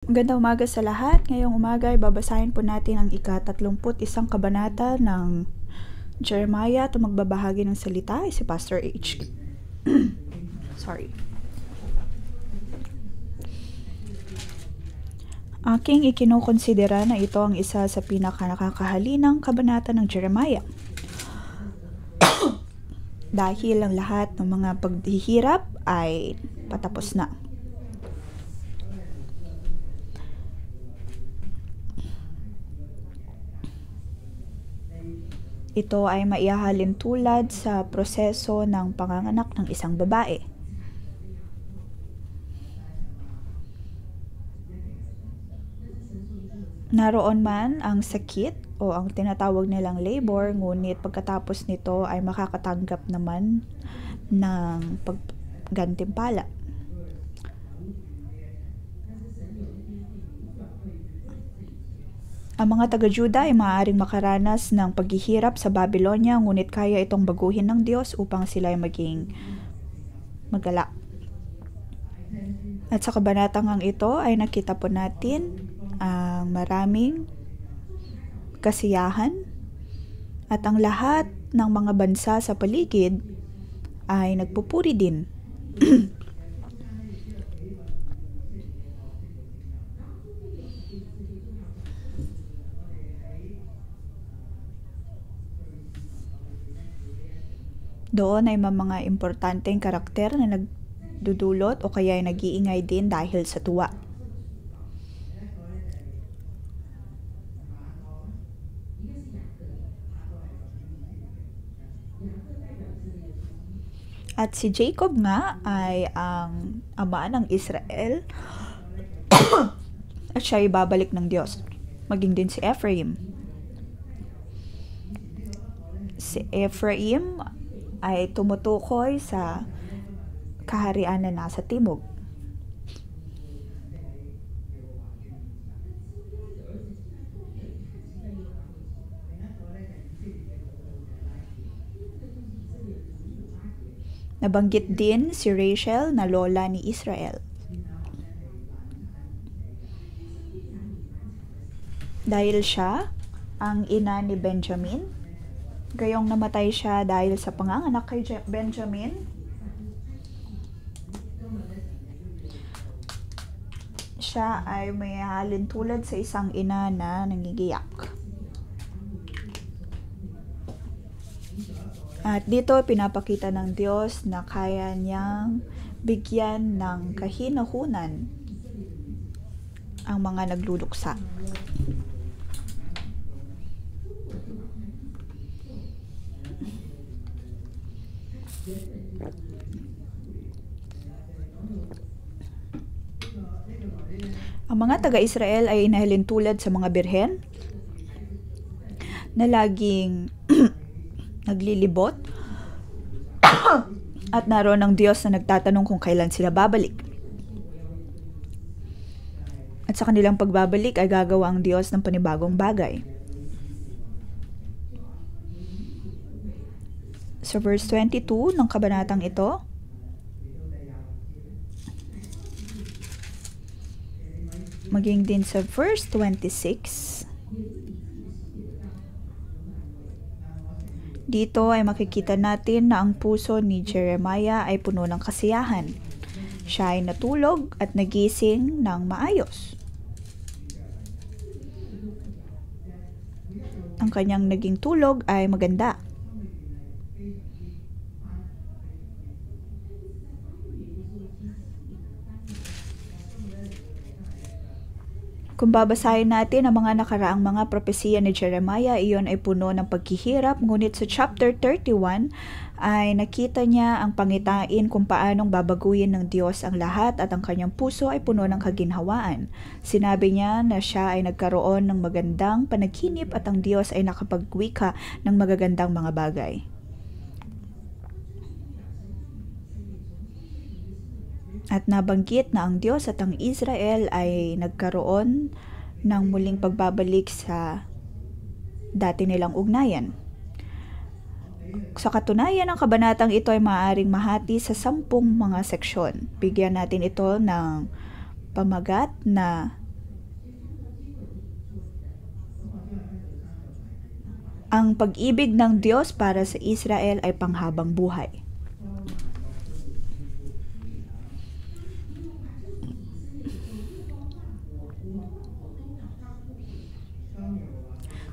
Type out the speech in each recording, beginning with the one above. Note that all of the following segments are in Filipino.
Magandang umaga sa lahat. Ngayong umaga ay babasahin po natin ang ika-31 kabanata ng Jeremiah at magbabahagi ng salita ay si Pastor H. Sorry. Aking ikinukonsidera na ito ang isa sa pinaka-nakakahalinang kabanata ng Jeremiah. Dahil ang lahat ng mga paghihirap ay patapos na. Ito ay maihahalin tulad sa proseso ng panganganak ng isang babae. Naroon man ang sakit o ang tinatawag nilang labor, ngunit pagkatapos nito ay makakatanggap naman ng paggantimpala. Ang mga taga-Juda ay maaaring makaranas ng paghihirap sa Babylonia, ngunit kaya itong baguhin ng Diyos upang sila ay maging magalak. At sa kabanatang ito ay nakita po natin ang maraming kasiyahan at ang lahat ng mga bansa sa paligid ay nagpupuri din. Doon ay may mga importanteng karakter na nagdudulot o kaya ay nag-iingay din dahil sa tuwa. At si Jacob nga ay ang ama ng Israel at siya ay babalik ng Diyos. Maging din si Ephraim. Si Ephraim ay tumutukoy sa kaharian na nasa timog. Nabanggit din si Rachel na lola ni Israel. Dahil siya ang ina ni Benjamin, gayong namatay siya dahil sa panganganak kay Benjamin. Siya ay may halin tulad sa isang ina na nangigiyak. At dito pinapakita ng Diyos na kaya niyang bigyan ng kahinahunan ang mga nagluluksa. Ang mga taga-Israel ay inahalin tulad sa mga birhen na laging naglilibot at naroon ang Diyos na nagtatanong kung kailan sila babalik. At sa kanilang pagbabalik ay gagawa ang Diyos ng panibagong bagay. Sa verse 22 ng kabanatang ito, maging din sa verse 26, dito ay makikita natin na ang puso ni Jeremiah ay puno ng kasiyahan. Siya ay natulog at nagising ng maayos. Ang kanyang naging tulog ay maganda. Kung babasahin natin ang mga nakaraang mga propesiya ni Jeremiah, iyon ay puno ng paghihirap, ngunit sa chapter 31 ay nakita niya ang pangitain kung paanong babaguhin ng Diyos ang lahat at ang kanyang puso ay puno ng kaginhawaan. Sinabi niya na siya ay nagkaroon ng magandang panaginip at ang Diyos ay nakapagwika ng magagandang mga bagay. At nabanggit na ang Diyos at ang Israel ay nagkaroon ng muling pagbabalik sa dati nilang ugnayan. Sa katunayan, ang kabanatang ito ay maaaring mahati sa 10 mga seksyon. Bigyan natin ito ng pamagat na Ang pag-ibig ng Diyos para sa Israel ay panghabang buhay.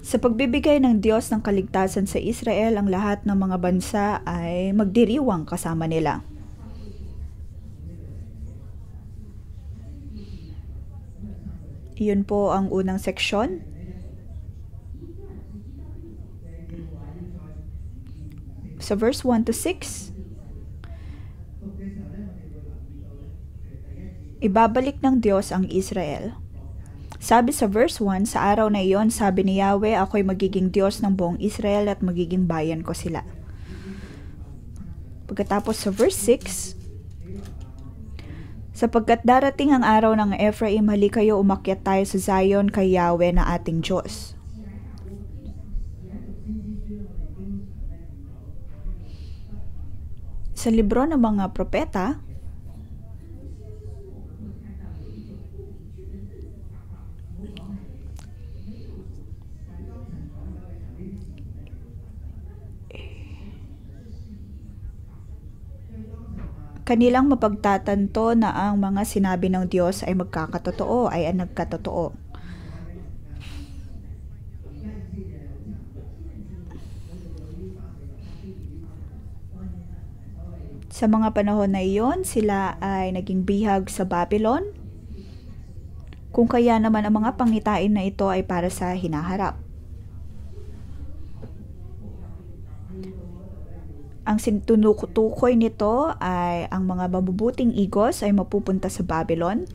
Sa pagbibigay ng Diyos ng kaligtasan sa Israel, ang lahat ng mga bansa ay magdiriwang kasama nila. Iyon po ang unang seksyon. Sa verse 1 to 6, ibabalik ng Diyos ang Israel. Sabi sa verse 1, sa araw na iyon, sabi ni Yahweh, ako'y magiging Diyos ng buong Israel at magiging bayan ko sila. Pagkatapos sa verse 6, sapagkat darating ang araw ng Ephraim, hali kayo, umakyat tayo sa Zion kay Yahweh na ating Diyos. Sa libro ng mga propeta, kanilang mapagtatanto na ang mga sinabi ng Diyos ay magkakatotoo, ay nagkatotoo. Sa mga panahon na iyon, sila ay naging bihag sa Babylon, kung kaya naman ang mga pangitain na ito ay para sa hinaharap. Ang sinutukoy nito ay ang mga mabubuting igos ay mapupunta sa Babylon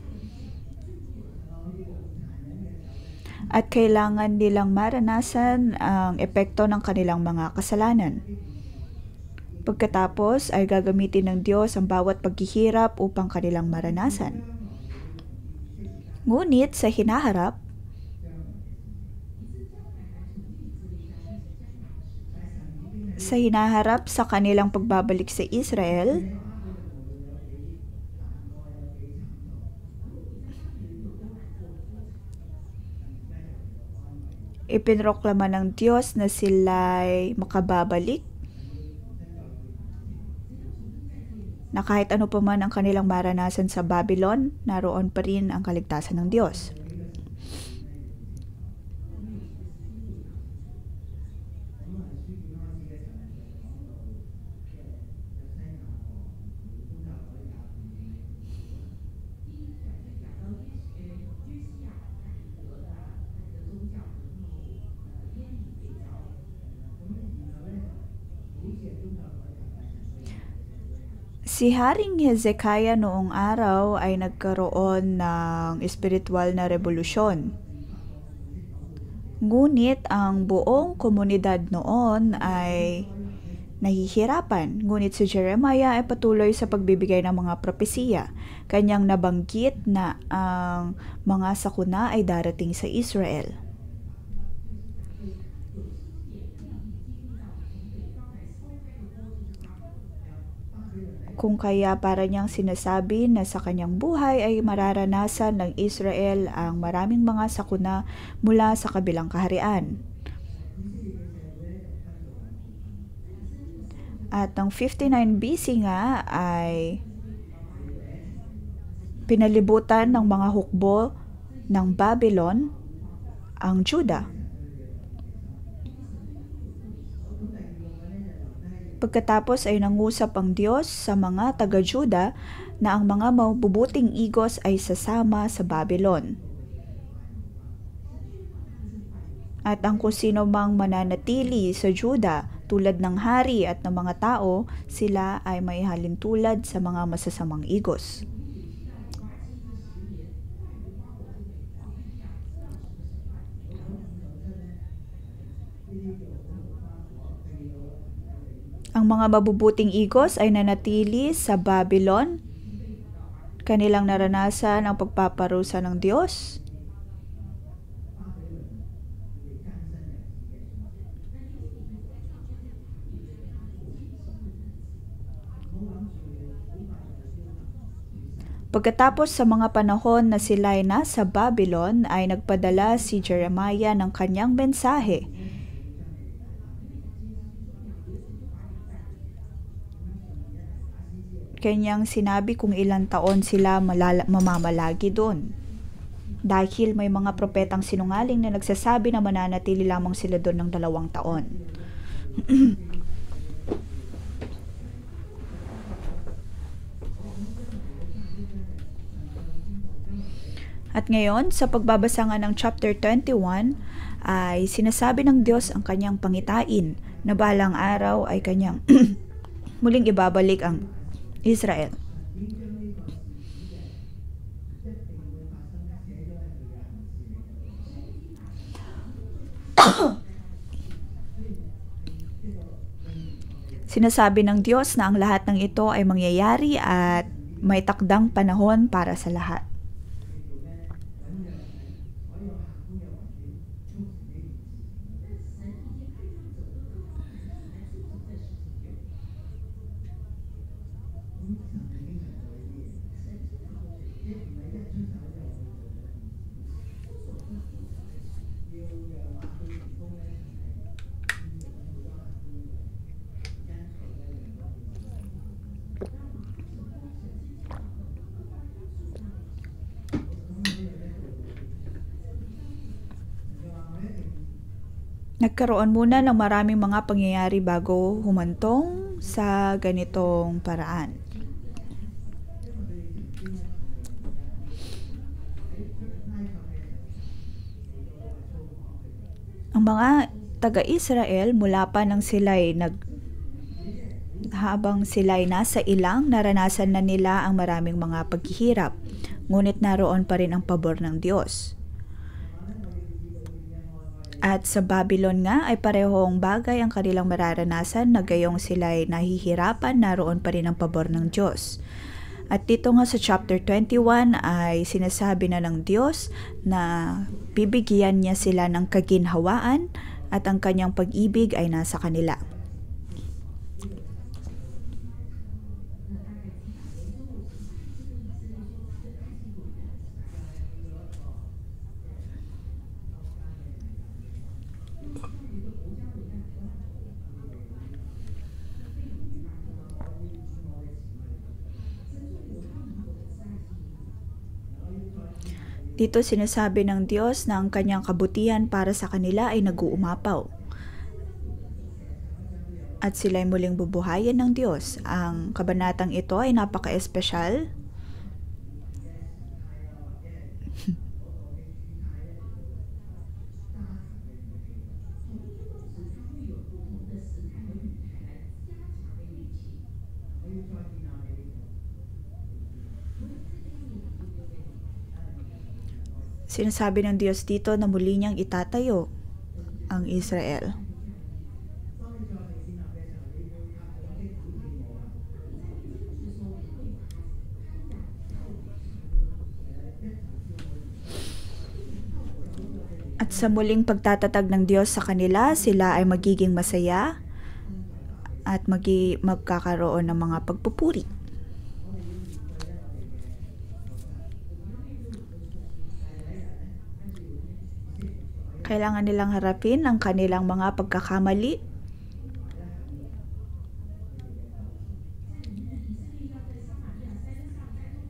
at kailangan nilang maranasan ang epekto ng kanilang mga kasalanan. Pagkatapos ay gagamitin ng Diyos ang bawat paghihirap upang kanilang maranasan. Ngunit sa hinaharap, sa kanilang pagbabalik sa Israel, ipinroklama ng Diyos na sila'y makababalik, na kahit ano pa man ang kanilang maranasan sa Babylon, naroon pa rin ang kaligtasan ng Diyos. Si Haring Hezekiah noong araw ay nagkaroon ng espiritual na revolusyon. Ngunit ang buong komunidad noon ay nahihirapan. Ngunit si Jeremiah ay patuloy sa pagbibigay ng mga propesiya. Kanyang nabanggit na ang mga sakuna ay darating sa Israel. Kung kaya para niyang sinasabi na sa kanyang buhay ay mararanasan ng Israel ang maraming mga sakuna mula sa kabilang kaharian. At ang 59 BC nga ay pinalibutan ng mga hukbo ng Babylon ang Juda. Pagkatapos ay nangusap ang Diyos sa mga taga-Juda na ang mga mabubuting igos ay sasama sa Babylon. At ang kung sino mang mananatili sa Juda tulad ng hari at ng mga tao, sila ay may halintulad sa mga masasamang igos. Ang mga mabubuting igos ay nanatili sa Babylon. Kanilang naranasan ang pagpaparusa ng Diyos. Pagkatapos sa mga panahon na sila'y nasa Babylon, ay nagpadala si Jeremiah ng kanyang mensahe kanyang sinabi kung ilang taon sila mamamalagi doon. Dahil may mga propetang sinungaling na nagsasabi na mananatili lamang sila doon ng 2 taon. At ngayon, sa pagbabasa nga ng chapter 21, ay sinasabi ng Diyos ang kanyang pangitain na balang araw ay kanyang muling ibabalik ang Israel. Sinasabi ng Diyos na ang lahat ng ito ay mangyayari at may takdang panahon para sa lahat. Nagkaroon muna ng maraming mga pangyayari bago humantong sa ganitong paraan. Ang mga taga-Israel mula pa nang habang sila'y nasa ilang, naranasan na nila ang maraming mga paghihirap, ngunit naroon pa rin ang pabor ng Diyos. At sa Babylon nga ay parehong bagay ang kanilang mararanasan na gayong sila'y nahihirapan, naroon pa rin ang pabor ng Diyos. At dito nga sa chapter 21 ay sinasabi na ng Diyos na bibigyan niya sila ng kaginhawaan at ang kanyang pag-ibig ay nasa kanila. Dito sinasabi ng Diyos na ang kanyang kabutihan para sa kanila ay nag-uumapaw. At sila'y muling bubuhayin ng Diyos. Ang kabanatang ito ay napaka-espesyal. Sinasabi ng Diyos dito na muli niyang itatayo ang Israel. At sa muling pagtatatag ng Diyos sa kanila, sila ay magiging masaya at magkakaroon ng mga pagpupuri. Kailangan nilang harapin ang kanilang mga pagkakamali.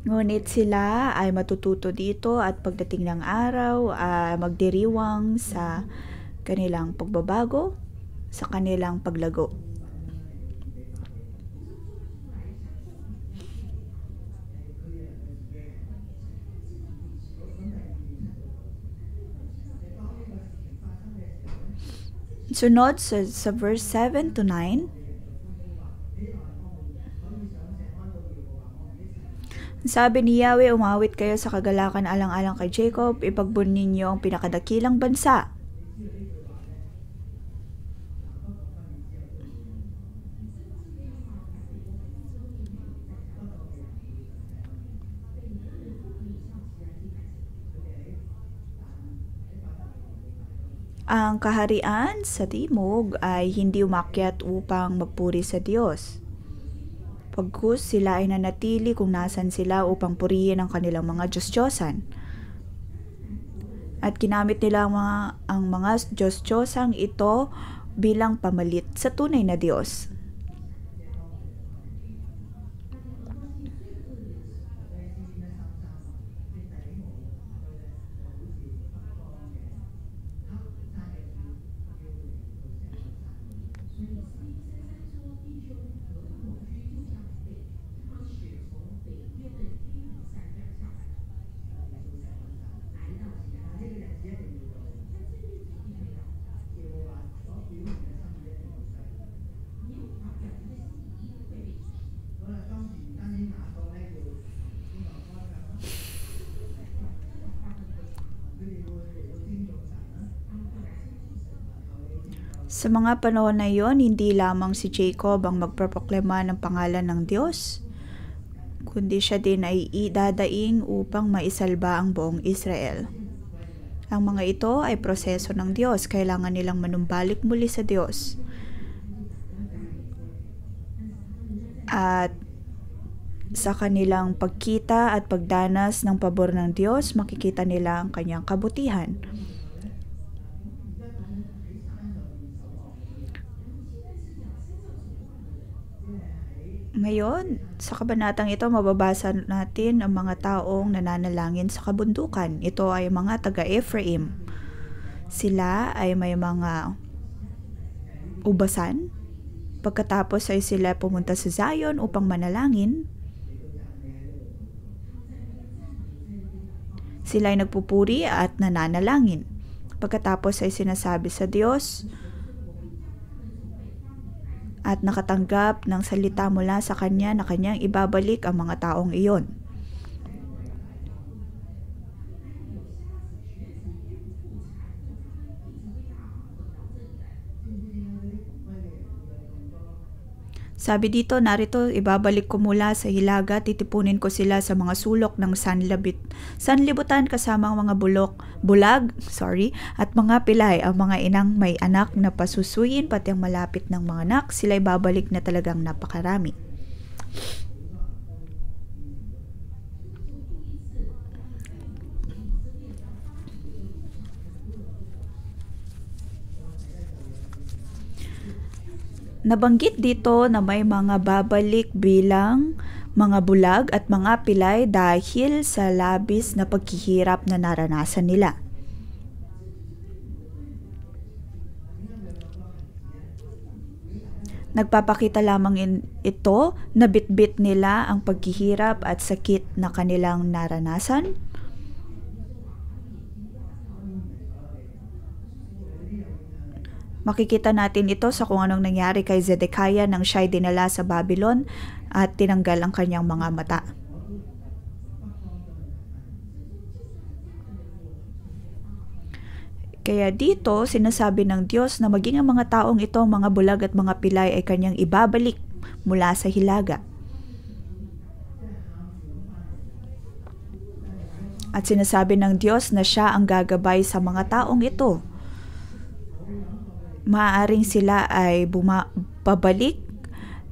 Ngunit sila ay matututo dito at pagdating ng araw ay magdiriwang sa kanilang pagbabago, sa kanilang paglago. Sunod sa verse 7 to 9, sabi ni Yahweh, umawit kayo sa kagalakan alang-alang kay Jacob, ipagbun ninyo ang pinakadakilang bansa. Ang kaharian sa timog ay hindi umakyat upang magpuri sa Diyos. Pagkus sila ay nanatili kung nasan sila upang purihin ang kanilang mga Diyos-Diyosan. At ginamit nila ang mga Diyos-Diyosang ito bilang pamalit sa tunay na Diyos. Sa mga panahon na iyon, hindi lamang si Jacob ang magproproklama ng pangalan ng Diyos, kundi siya din ay idadaing upang maisalba ang buong Israel. Ang mga ito ay proseso ng Diyos. Kailangan nilang manumbalik muli sa Diyos. At sa kanilang pagkita at pagdanas ng pabor ng Diyos, makikita nila ang kanyang kabutihan. Ngayon, sa kabanatang ito, mababasa natin ang mga taong nananalangin sa kabundukan. Ito ay mga taga-Ephraim. Sila ay may mga ubasan. Pagkatapos ay sila pumunta sa Zion upang manalangin. Sila ay nagpupuri at nananalangin. Pagkatapos ay sinasabi sa Diyos at nakatanggap ng salita mula sa Kanya na Kanyang ibabalik ang mga taong iyon. Sabi dito, narito, ibabalik ko mula sa hilaga, titipunin ko sila sa mga sulok ng sanlibutan kasama ang mga bulag, at mga pilay, ang mga inang may anak na pasusuyin, pati ang malapit ng mga anak, sila'y babalik na talagang napakarami. Nabanggit dito na may mga babalik bilang mga bulag at mga pilay dahil sa labis na paghihirap na naranasan nila. Nagpapakita lamang ito na bitbit nila ang paghihirap at sakit na kanilang naranasan. Makikita natin ito sa kung anong nangyari kay Zedekiah nang siya'y dinala sa Babylon at tinanggal ang kanyang mga mata. Kaya dito, sinasabi ng Diyos na maging ang mga taong ito, mga bulag at mga pilay ay kanyang ibabalik mula sa hilaga. At sinasabi ng Diyos na siya ang gagabay sa mga taong ito. Maaaring sila ay pabalik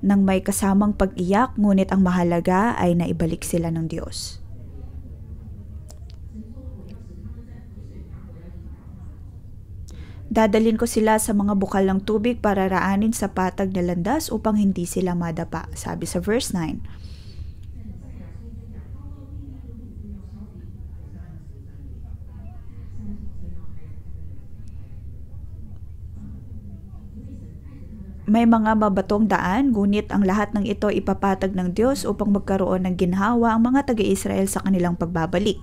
ng may kasamang pag-iyak, ngunit ang mahalaga ay naibalik sila ng Diyos. Dadalhin ko sila sa mga bukal ng tubig para raanin sa patag na landas upang hindi sila madapa, sabi sa verse 9. May mga mabatong daan, ngunit ang lahat ng ito ipapatag ng Diyos upang magkaroon ng ginhawa ang mga taga-Israel sa kanilang pagbabalik.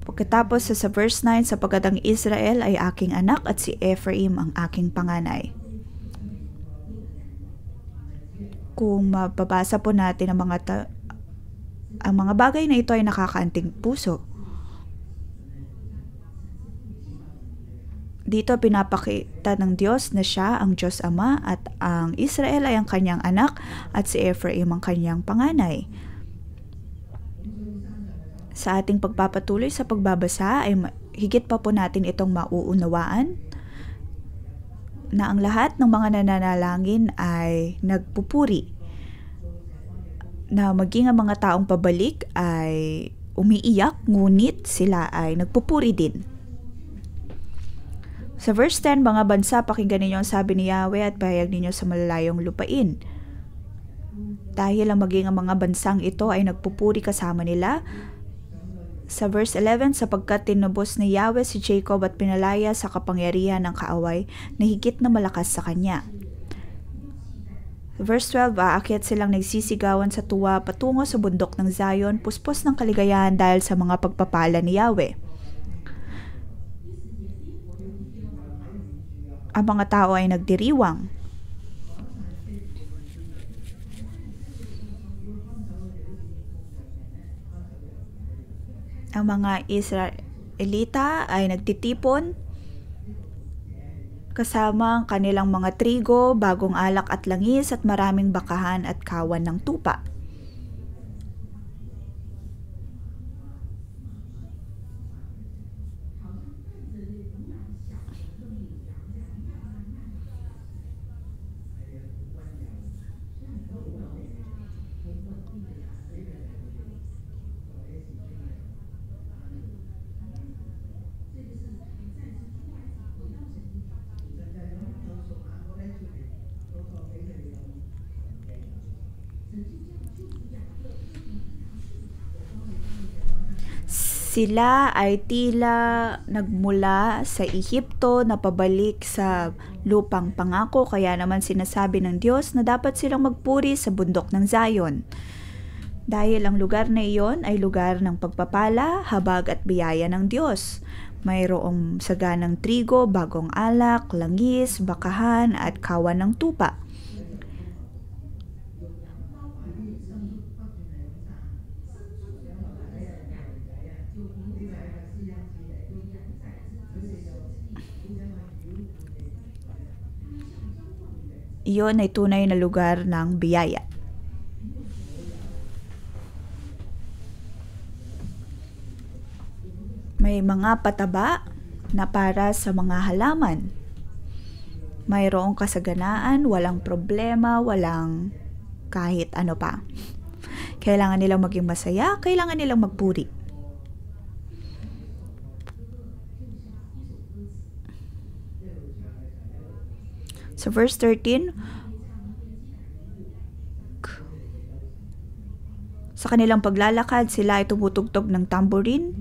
Pagkatapos sa verse 9, sapagkat ang Israel ay aking anak at si Ephraim ang aking panganay. Kung mababasa po natin ang mga bagay na ito ay nakakaanting puso. Dito pinapakita ng Diyos na siya ang Diyos Ama at ang Israel ay ang kanyang anak at si Ephraim ang kanyang panganay. Sa ating pagpapatuloy sa pagbabasa ay higit pa po natin itong mauunawaan na ang lahat ng mga nananalangin ay nagpupuri, na maging ang mga taong pabalik ay umiiyak, ngunit sila ay nagpupuri din. Sa verse 10, mga bansa, pakinggan ninyo ang sabi ni Yahweh at pahayag ninyo sa malalayong lupain. Dahil ang maging ang mga bansang ito ay nagpupuri kasama nila. Sa verse 11, sapagkat tinubos ni Yahweh si Jacob at pinalaya sa kapangyarihan ng kaaway na higit na malakas sa kanya. Verse 12, aakyat silang nagsisigawan sa tuwa patungo sa bundok ng Zion, puspos ng kaligayahan dahil sa mga pagpapala ni Yahweh. Ang mga tao ay nagdiriwang. Ang mga Israelita ay nagtitipon kasama ang kanilang mga trigo, bagong alak at langis at maraming bakahan at kawan ng tupa. Sila ay tila nagmula sa Ehipto na pabalik sa lupang pangako, kaya naman sinasabi ng Diyos na dapat silang magpuri sa bundok ng Zion. Dahil ang lugar na iyon ay lugar ng pagpapala, habag at biyaya ng Diyos. Mayroong saganang trigo, bagong alak, langis, bakahan at kawan ng tupa. Iyon ay tunay na lugar ng biyaya. May mga pataba na para sa mga halaman. Mayroong kasaganaan, walang problema, walang kahit ano pa. Kailangan nilang maging masaya, kailangan nilang magpuri. So verse 13, sa kanilang paglalakad, sila ay tumutugtog ng tamborin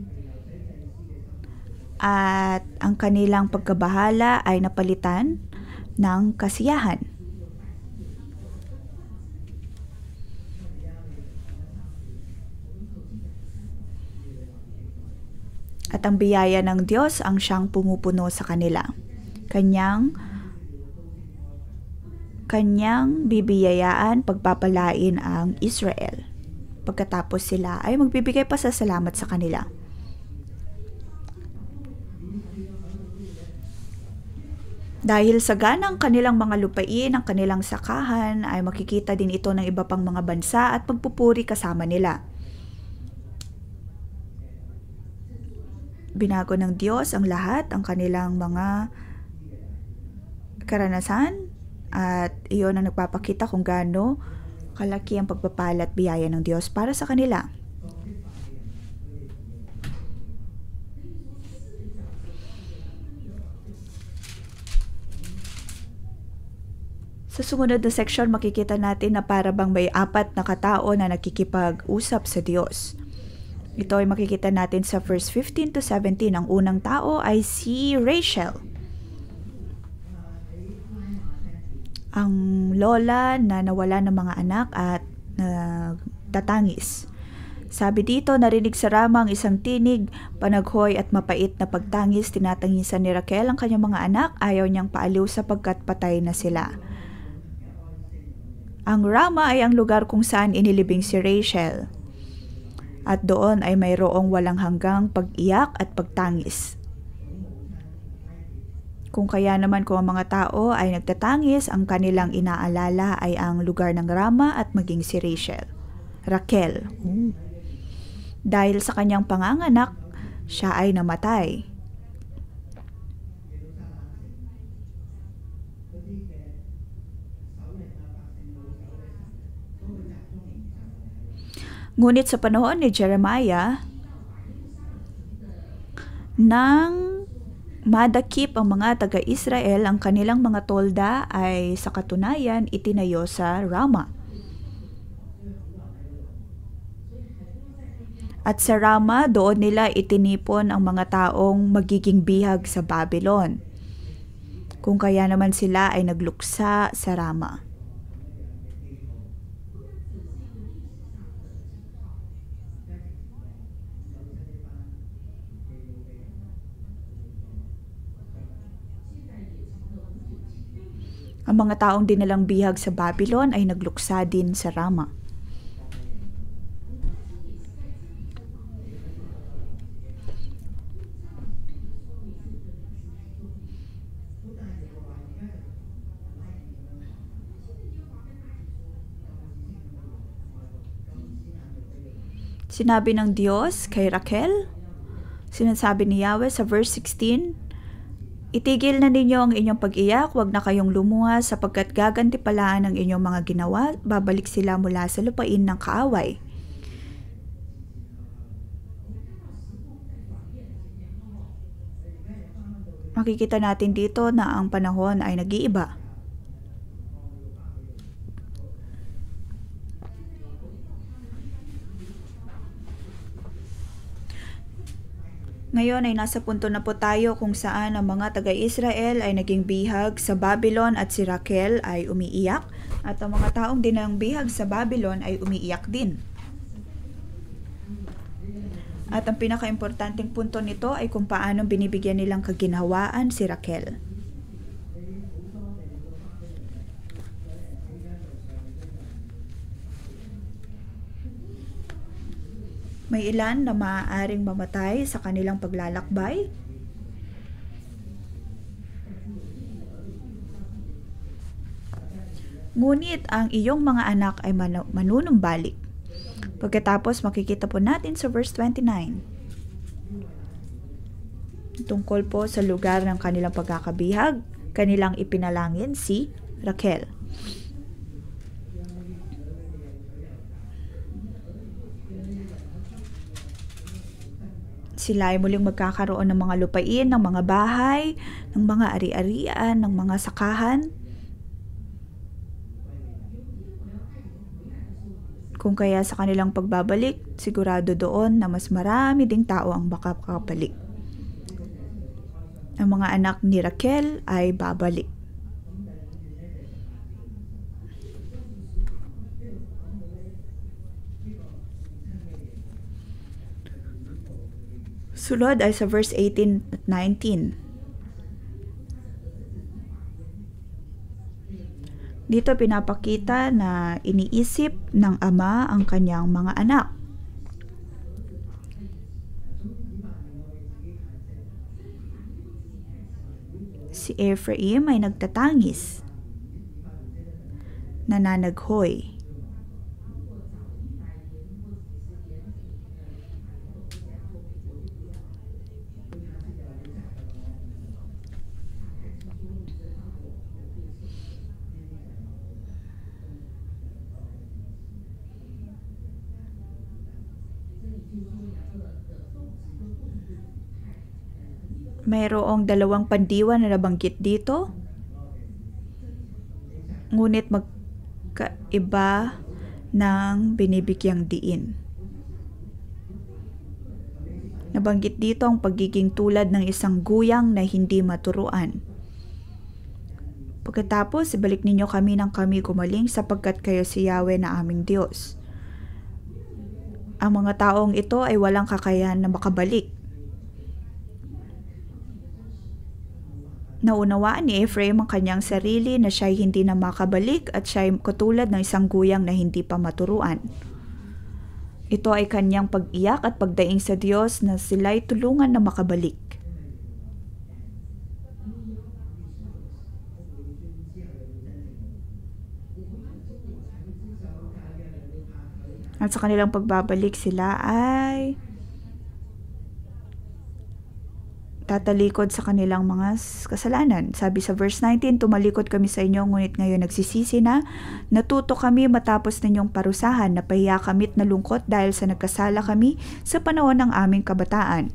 at ang kanilang pagkabahala ay napalitan ng kasiyahan. At ang biyaya ng Diyos ang siyang pumupuno sa kanila. Kanyang bibiyayaan, pagpapalain ang Israel. Pagkatapos sila ay magbibigay pa sa salamat sa kanila. Dahil sa ganang kanilang mga lupain, ang kanilang sakahan, ay makikita din ito ng iba pang mga bansa at pagpupuri kasama nila. Binago ng Diyos ang lahat, ang kanilang mga karanasan, at iyon ang nagpapakita kung gaano kalaki ang pagpapala at biyaya ng Diyos para sa kanila. Sa sumunod na section, makikita natin na para bang may 4 na katao na nakikipag-usap sa Diyos. Ito ay makikita natin sa verse 15 to 17. Ang unang tao ay si Rachel, ang lola na nawala ng mga anak at tatangis. Sabi dito, narinig sa Rama ang isang tinig, panaghoy at mapait na pagtangis. Tinatangisan ni Raquel ang kanyang mga anak, ayaw niyang paaliw sapagkat patay na sila. Ang Rama ay ang lugar kung saan inilibing si Rachel. At doon ay mayroong walang hanggang pag-iyak at pagtangis. Kung kaya naman kung ang mga tao ay nagtatangis, ang kanilang inaalala ay ang lugar ng Rama at maging si Raquel. Dahil sa kanyang panganganak, siya ay namatay. Ngunit sa panahon ni Jeremiah, nang madakip ang mga taga-Israel, ang kanilang mga tolda ay sa katunayan itinayo sa Rama. At sa Rama, doon nila itinipon ang mga taong magiging bihag sa Babylon. Kung kaya naman sila ay nagluksa sa Rama. Ang mga taong dinalang bihag sa Babylon ay nagluksa din sa Rama. Sinabi ng Diyos kay Raquel, sinasabi ni Yahweh sa verse 16, "Itigil na ninyo ang inyong pag-iyak, huwag na kayong lumuha sapagkat gagantipalaan ang inyong mga ginawa, babalik sila mula sa lupain ng kaaway." Makikita natin dito na ang panahon ay nag-iiba. Ngayon ay nasa punto na po tayo kung saan ang mga taga-Israel ay naging bihag sa Babylon at si Raquel ay umiiyak at ang mga taong dinang bihag sa Babylon ay umiiyak din. At ang pinaka-importanting punto nito ay kung paano binibigyan nilang kaginhawaan si Raquel. May ilan na maaaring mamatay sa kanilang paglalakbay. Ngunit ang iyong mga anak ay manunumbalik. Pagkatapos makikita po natin sa verse 29. Tungkol po sa lugar ng kanilang pagkakabihag, kanilang ipinalangin si Raquel. Sila ay muling magkakaroon ng mga lupain, ng mga bahay, ng mga ari-arian, ng mga sakahan. Kung kaya sa kanilang pagbabalik, sigurado doon na mas marami ding tao ang makakabalik. Ang mga anak ni Raquel ay babalik. Sunod ay sa verse 18 at 19. Dito pinapakita na iniisip ng ama ang kanyang mga anak. Si Ephraim ay nagtatangis, nananaghoy. Mayroong dalawang pandiwan na nabanggit dito. Ngunit magkaiba ng binibigyang diin. Nabanggit dito ang pagiging tulad ng isang guyang na hindi maturuan. Pagkatapos, ibalik ninyo kami ng kami gumaling sapagkat kayo si Yahweh na aming Diyos. Ang mga taong ito ay walang kakayahan na makabalik. Naunawaan ni Ephraim ang kanyang sarili na siya'y hindi na makabalik at siya'y katulad ng isang guyang na hindi pa maturuan. Ito ay kanyang pag-iyak at pagdaing sa Diyos na sila'y tulungan na makabalik. At sa kanilang pagbabalik sila ay tatalikod sa kanilang mga kasalanan. Sabi sa verse 19, "Tumalikod kami sa inyo, ngunit ngayon nagsisisi na. Natuto kami matapos ninyong parusahan, napahiya kami't nalungkot dahil sa nagkasala kami sa panahon ng aming kabataan."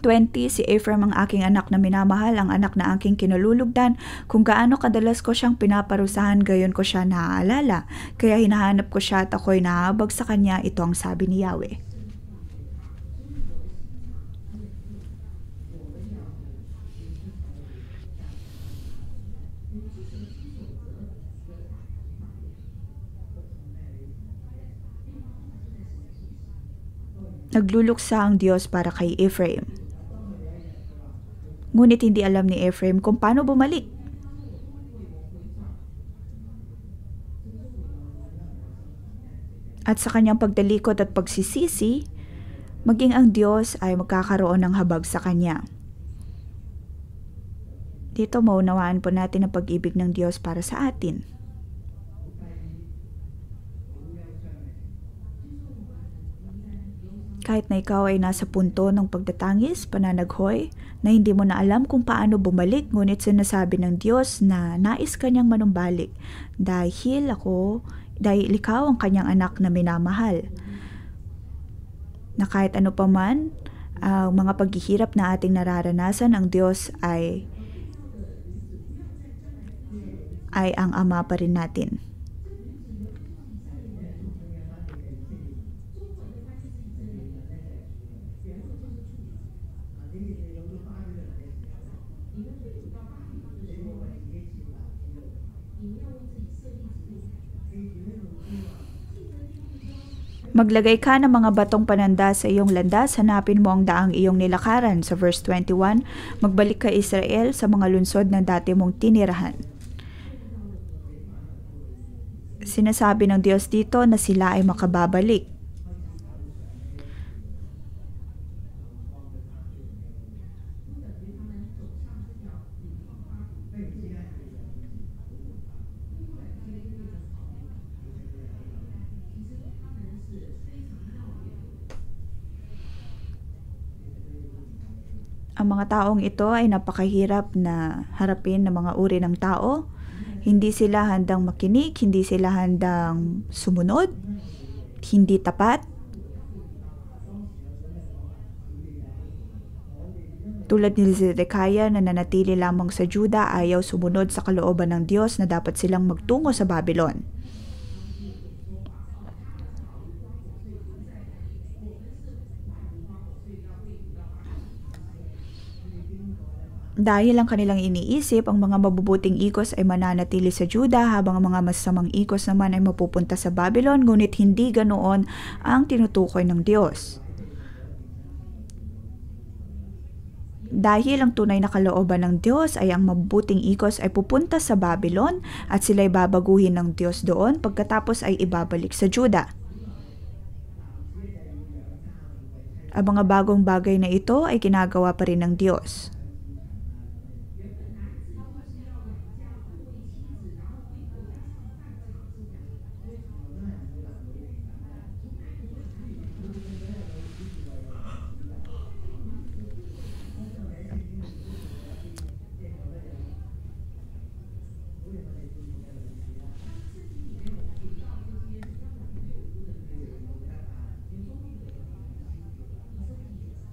20, "Si Ephraim ang aking anak na minamahal, ang anak na aking kinalulugdan. Kung gaano kadalas ko siyang pinaparusahan, gayon ko siya naaalala. Kaya hinahanap ko siya at ako'y nahabag sa kanya." Ito ang sabi ni Yahweh. Nagluluksa ang Diyos para kay Ephraim. Ngunit hindi alam ni Ephraim kung paano bumalik. At sa kanyang pagdalikod at pagsisisi, maging ang Diyos ay magkakaroon ng habag sa kanya. Dito maunawaan po natin ang pag-ibig ng Diyos para sa atin. Kahit na ikaw ay nasa punto ng pagtatangis, pananaghoy, na hindi mo na alam kung paano bumalik, ngunit sinasabi ng Diyos na nais kanyang manumbalik dahil ikaw ang kanyang anak na minamahal. Na kahit ano pa man, ang mga paghihirap na ating nararanasan, ang Diyos ay ang Ama pa rin natin. Maglagay ka ng mga batong pananda sa iyong landas, hanapin mo ang daang iyong nilakaran. Sa verse 21, magbalik ka Israel sa mga lungsod na dati mong tinirahan. Sinasabi ng Diyos dito na sila ay makababalik. Ang mga taong ito ay napakahirap na harapin ng mga uri ng tao. Hindi sila handang makinig, hindi sila handang sumunod, hindi tapat. Tulad ni Zedekiah na nanatili lamang sa Juda, ayaw sumunod sa kalooban ng Diyos na dapat silang magtungo sa Babylon. Dahil ang kanilang iniisip, ang mga mabubuting ikos ay mananatili sa Juda habang ang mga masamang ikos naman ay mapupunta sa Babylon, ngunit hindi ganoon ang tinutukoy ng Diyos. Dahil ang tunay na kalooban ng Diyos ay ang mabubuting ikos ay pupunta sa Babylon at sila'y babaguhin ng Diyos doon pagkatapos ay ibabalik sa Juda. Ang mga bagong bagay na ito ay ginagawa pa rin ng Diyos.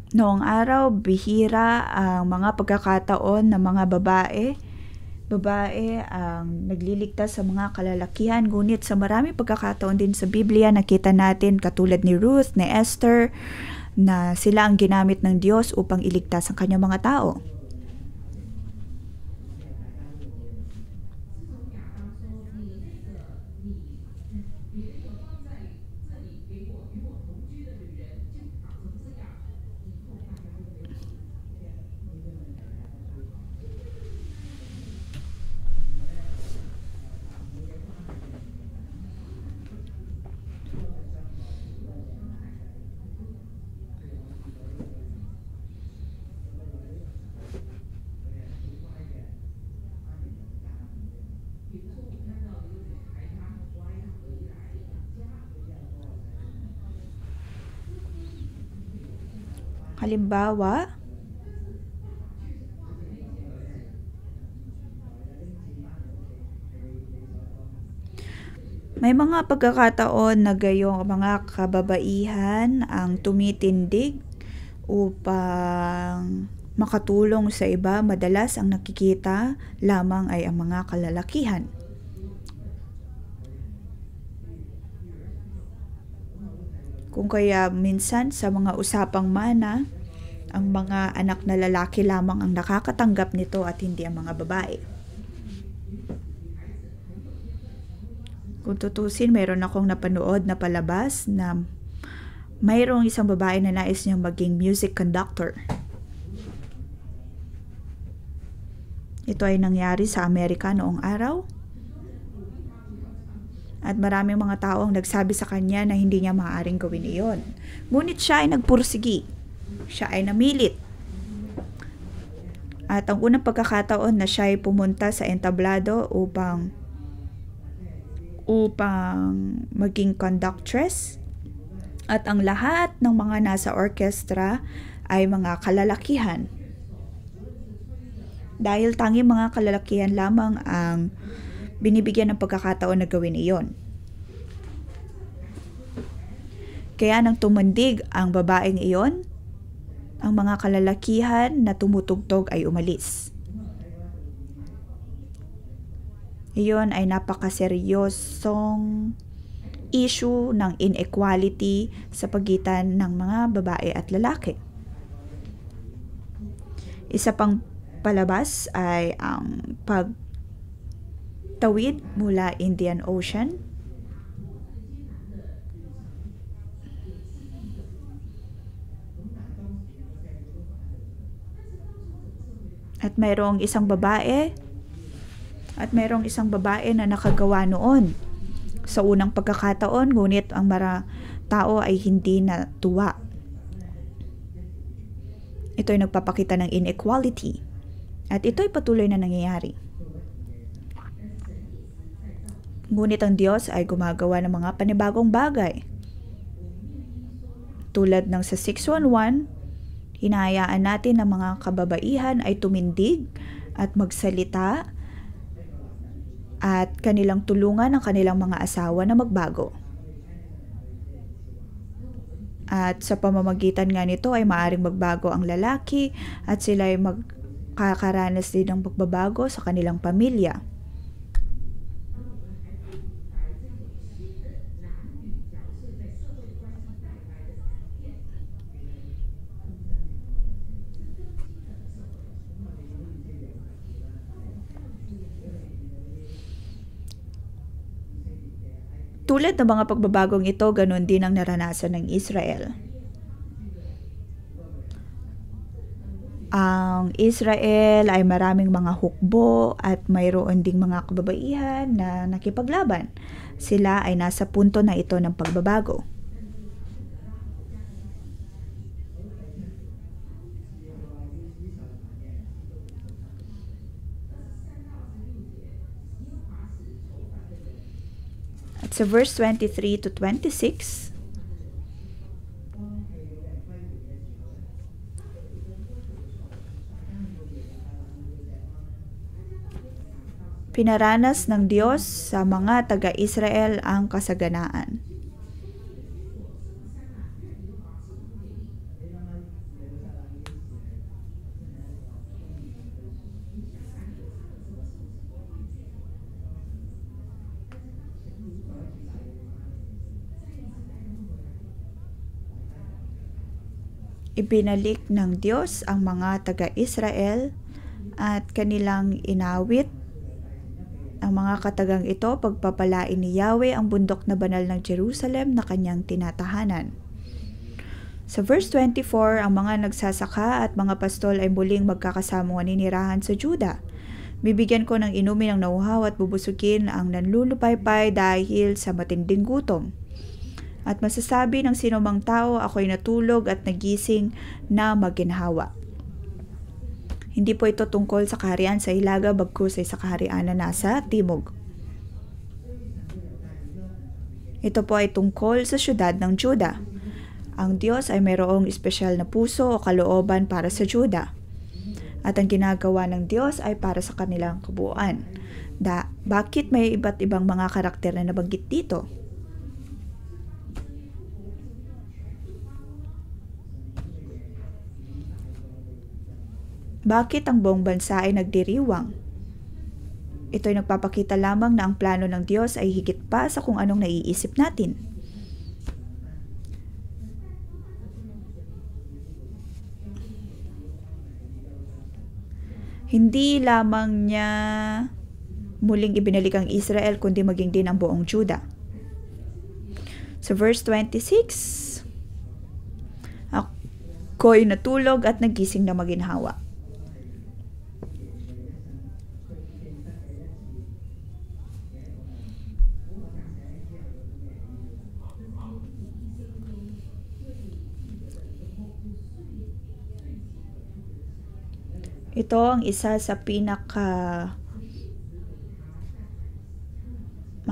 Noong araw, bihira ang mga pagkakataon ng mga babae ang nagliligtas sa mga kalalakihan, ngunit sa maraming pagkakataon din sa Biblia nakita natin katulad ni Ruth, ni Esther, na sila ang ginamit ng Diyos upang iligtas ang kanyang mga tao. Halimbawa, may mga pagkakataon na gayong mga kababaihan ang tumitindig upang makatulong sa iba. Madalas ang nakikita lamang ay ang mga kalalakihan. Kung kaya minsan sa mga usapang mana, ang mga anak na lalaki lamang ang nakakatanggap nito at hindi ang mga babae. Kung tutusin, mayroon akong napanood na palabas na mayroong isang babae na nais niyang maging music conductor. Ito ay nangyari sa Amerika noong araw. At maraming mga tao ang nagsabi sa kanya na hindi niya maaaring gawin iyon. Ngunit siya ay nagpursigi. Siya ay namilit. At ang unang pagkakataon na siya ay pumunta sa entablado upang maging conductress, At ang lahat ng mga nasa orkestra ay mga kalalakihan. Dahil tanging mga kalalakihan lamang ang binibigyan ng pagkakataon na gawin iyon. Kaya nang tumundig ang babaeng iyon, ang mga kalalakihan na tumutugtog ay umalis. Iyon ay napakaseryosong issue ng inequality sa pagitan ng mga babae at lalaki. Isa pang palabas ay ang pagtawid mula Indian Ocean. At mayroong isang babae na nakagawa noon sa unang pagkakataon, ngunit ang tao ay hindi natuwa. Ito ay nagpapakita ng inequality. At ito ay patuloy na nangyayari. Ngunit ang Diyos ay gumagawa ng mga panibagong bagay. Tulad ng sa 611, hinahayaan natin na mga kababaihan ay tumindig at magsalita at kanilang tulungan ang kanilang mga asawa na magbago. At sa pamamagitan nga nito ay maaring magbago ang lalaki at sila ay magkakaranas din ng pagbabago sa kanilang pamilya. Tulad ng mga pagbabagong ito, ganun din ang naranasan ng Israel. Ang Israel ay maraming mga hukbo at mayroon ding mga kababaihan na nakipaglaban. Sila ay nasa punto na ito ng pagbabago. At sa verse 23 to 26, pinaranas ng Diyos sa mga taga-Israel ang kasaganaan. Ibinalik ng Diyos ang mga taga-Israel at kanilang inawit ang mga katagang ito, pagpapalain ni Yahweh ang bundok na banal ng Jerusalem na kanyang tinatahanan. Sa verse 24, ang mga nagsasaka at mga pastol ay muling magkakasamang naninirahan sa Juda. Bibigyan ko ng inumin ng nauhaw at bubusugin ang nanlulupaypay dahil sa matinding gutom. At masasabi ng sinumang tao, ako'y natulog at nagising na maginhawa. Hindi po ito tungkol sa kaharian sa Hilaga, bagkus ay sa kaharian na nasa timog. Ito po ay tungkol sa syudad ng Juda. Ang Diyos ay mayroong espesyal na puso o kalooban para sa Juda. At ang ginagawa ng Diyos ay para sa kanilang kabuuan. Bakit may iba't ibang mga karakter na nabanggit dito? Bakit ang buong bansa ay nagdiriwang? Ito ay nagpapakita lamang na ang plano ng Diyos ay higit pa sa kung anong naiisip natin. Hindi lamang niya muling ibinalik ang Israel, kundi maging din ang buong Juda. Sa verse 26, ako'y natulog at nagising na maginhawa. Ito ang isa sa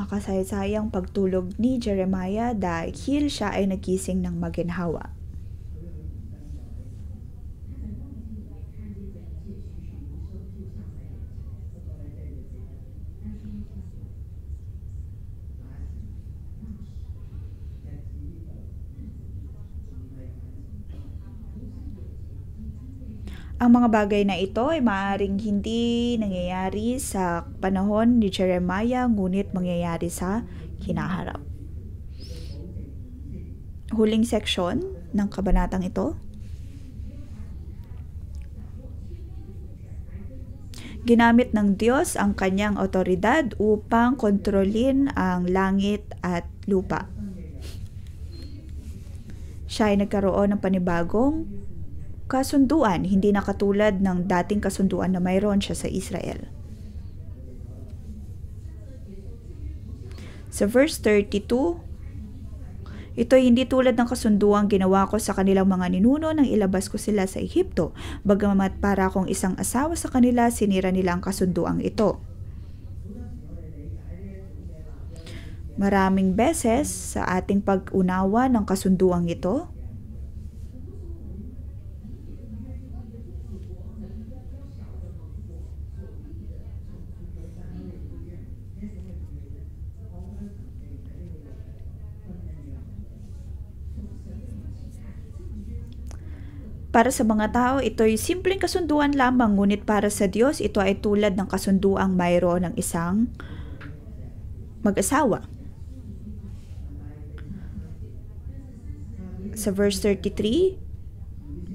makasaysayang pagtulog ni Jeremiah dahil siya ay nagising ng maginhawa. Ang mga bagay na ito ay maaaring hindi nangyayari sa panahon ni Jeremiah, ngunit mangyayari sa hinaharap. Huling seksyon ng kabanatang ito. Ginamit ng Diyos ang kanyang otoridad upang kontrolin ang langit at lupa. Siya ay nagkaroon ng panibagong kasunduan, hindi na katulad ng dating kasunduan na mayroon siya sa Israel. Sa verse 32, ito hindi tulad ng kasunduang ginawa ko sa kanilang mga ninuno nang ilabas ko sila sa Ehipto. Bagamat para akong isang asawa sa kanila, sinira nila ang kasunduang ito. Maraming beses sa ating pag-unawa ng kasunduang ito, para sa mga tao, ito ay simpleng kasunduan lamang, ngunit para sa Diyos, ito ay tulad ng kasunduang mayroon ng isang mag-asawa. Sa verse 33,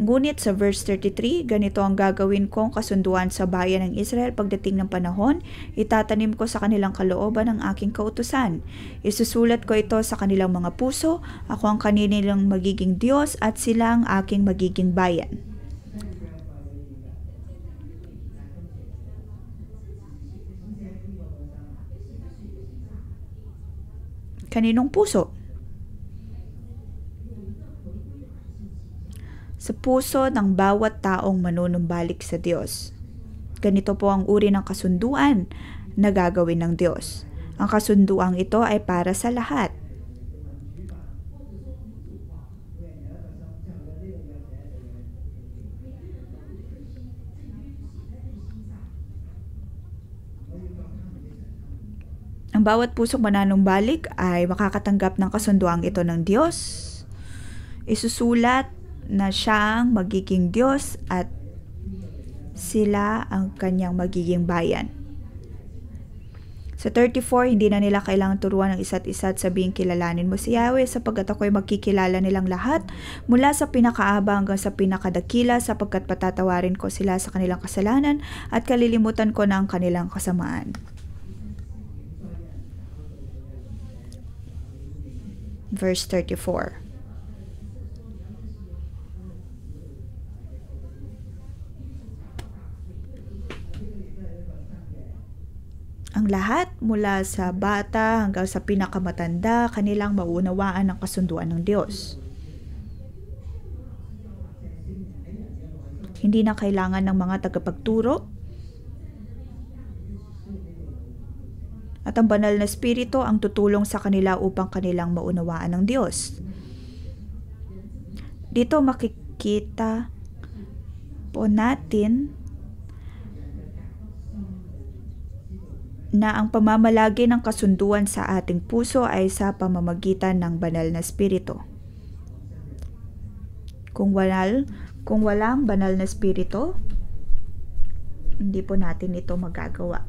ngunit sa verse 33, ganito ang gagawin kong kasunduan sa bayan ng Israel pagdating ng panahon, itatanim ko sa kanilang kalooban ang aking kautusan. Isusulat ko ito sa kanilang mga puso, ako ang kanilang magiging Diyos at sila ang aking magiging bayan. Kaninong puso? Sa puso ng bawat taong manunumbalik sa Diyos. Ganito po ang uri ng kasunduan na gagawin ng Diyos. Ang kasunduang ito ay para sa lahat. Ang bawat pusong mananumbalik ay makakatanggap ng kasunduang ito ng Diyos. Isusulat na siyang magiging Diyos at sila ang kanyang magiging bayan. Sa 34, hindi na nila kailangan turuan ng isa't isa at sabihin, kilalanin mo si Yahweh, sapagkat ako'y magkikilala nilang lahat mula sa pinakaaba hanggang sa pinakadakila, sapagkat patatawarin ko sila sa kanilang kasalanan at kalilimutan ko na ang kanilang kasamaan. Verse 34. Ang lahat mula sa bata hanggang sa pinakamatanda, kanilang mauunawaan ang kasunduan ng Diyos. Hindi na kailangan ng mga tagapagturo. At ang banal na espiritu ang tutulong sa kanila upang kanilang maunawaan ng Diyos. Dito makikita po natin na ang pamamalagi ng kasunduan sa ating puso ay sa pamamagitan ng banal na espiritu. Kung walang banal na espiritu, hindi po natin ito magagawa.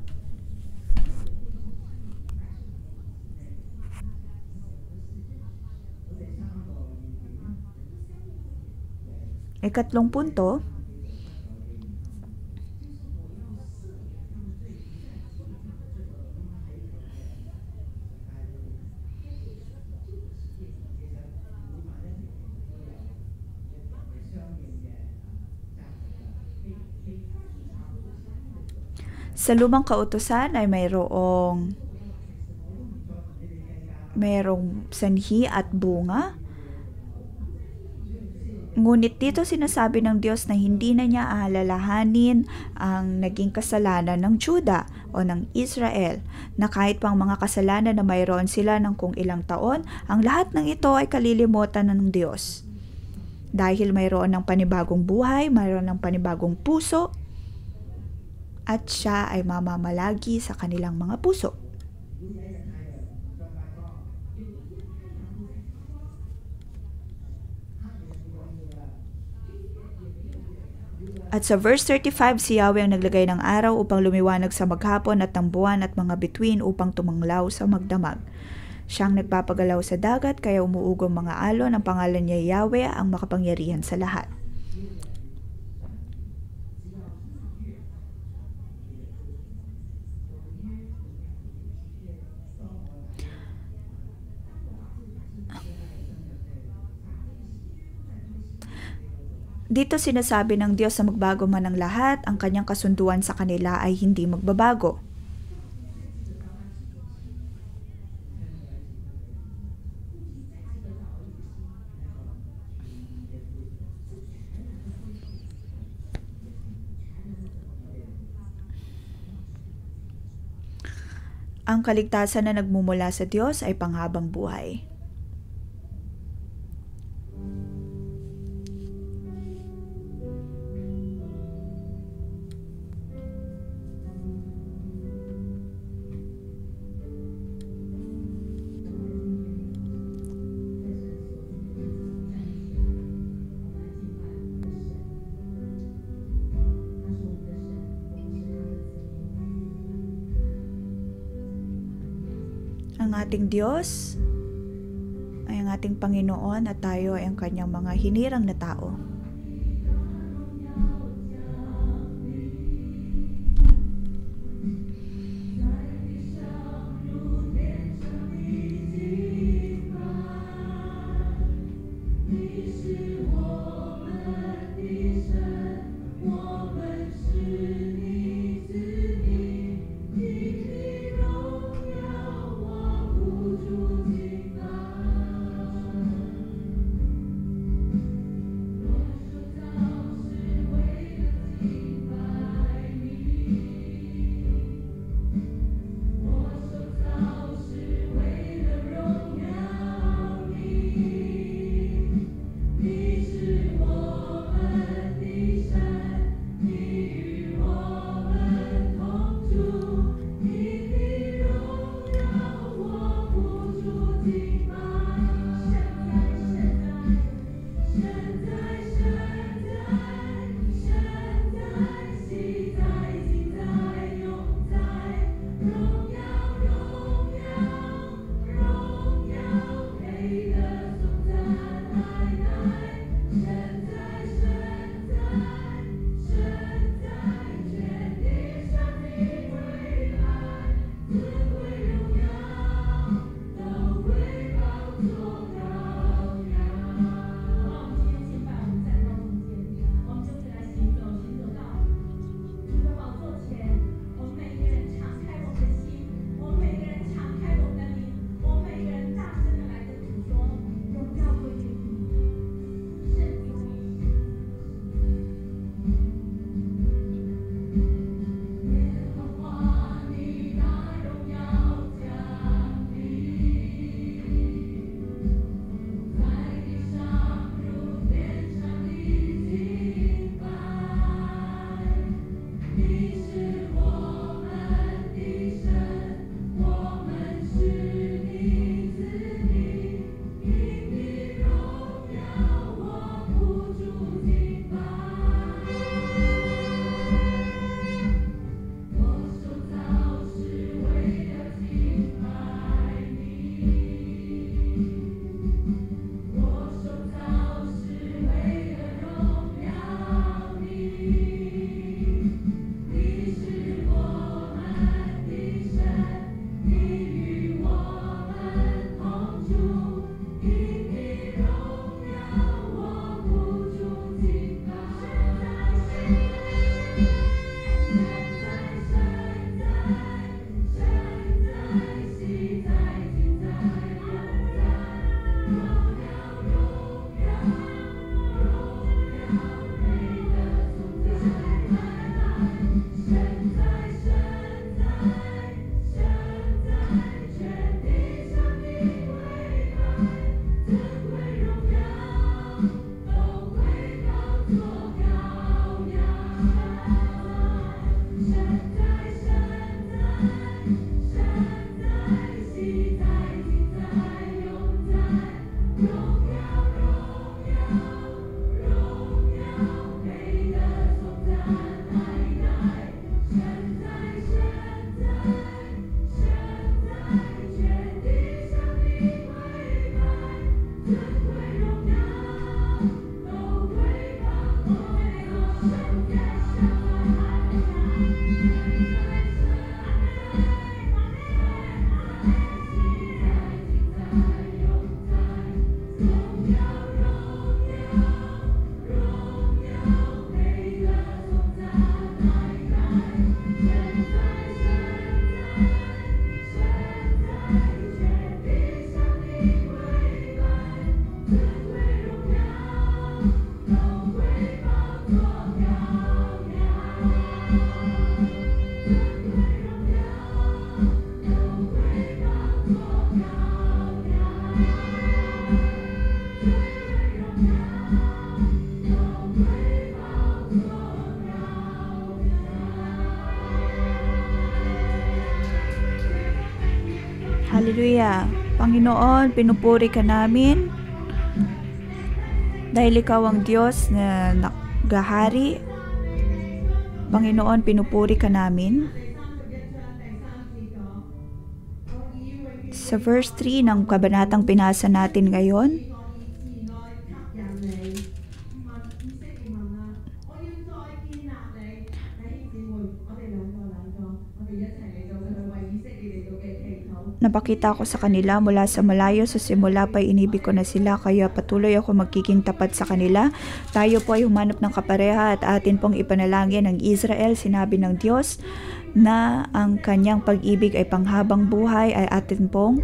Ikatlong punto, sa lumang kautusan ay mayroong sanhi at bunga. Ngunit dito sinasabi ng Diyos na hindi na niya aalalahanin ang naging kasalanan ng Juda o ng Israel, na kahit pang mga kasalanan na mayroon sila ng kung ilang taon, ang lahat ng ito ay kalilimutan ng Diyos. Dahil mayroon ng panibagong buhay, mayroon ng panibagong puso, at siya ay mamamalagi sa kanilang mga puso. At sa verse 35, si Yahweh ang naglagay ng araw upang lumiwanag sa maghapon at ng buwan at mga bituin upang tumanglaw sa magdamag. Siyang nagpapagalaw sa dagat, kaya umuugong mga alon. Ang pangalan niya Yahweh, ang makapangyarihan sa lahat. Dito sinasabi ng Diyos na magbago man ang lahat, ang kanyang kasunduan sa kanila ay hindi magbabago. Ang kaligtasan na nagmumula sa Diyos ay panghabang buhay. Ang ating Diyos ay ang ating Panginoon at tayo ay ang kanyang mga hinirang na tao. Hallelujah. Panginoon, pinupuri ka namin dahil ikaw ang Diyos na naghahari. Panginoon, pinupuri ka namin. Sa verse 3 ng kabanatang pinasa natin ngayon, napakita ko sa kanila mula sa malayo, sa simula pa inibig ko na sila, kaya patuloy ako magiging tapat sa kanila. Tayo po ay humanap ng kapareha at atin pong ipanalangin ang Israel. Sinabi ng Diyos na ang kanyang pag-ibig ay panghabang buhay, ay atin pong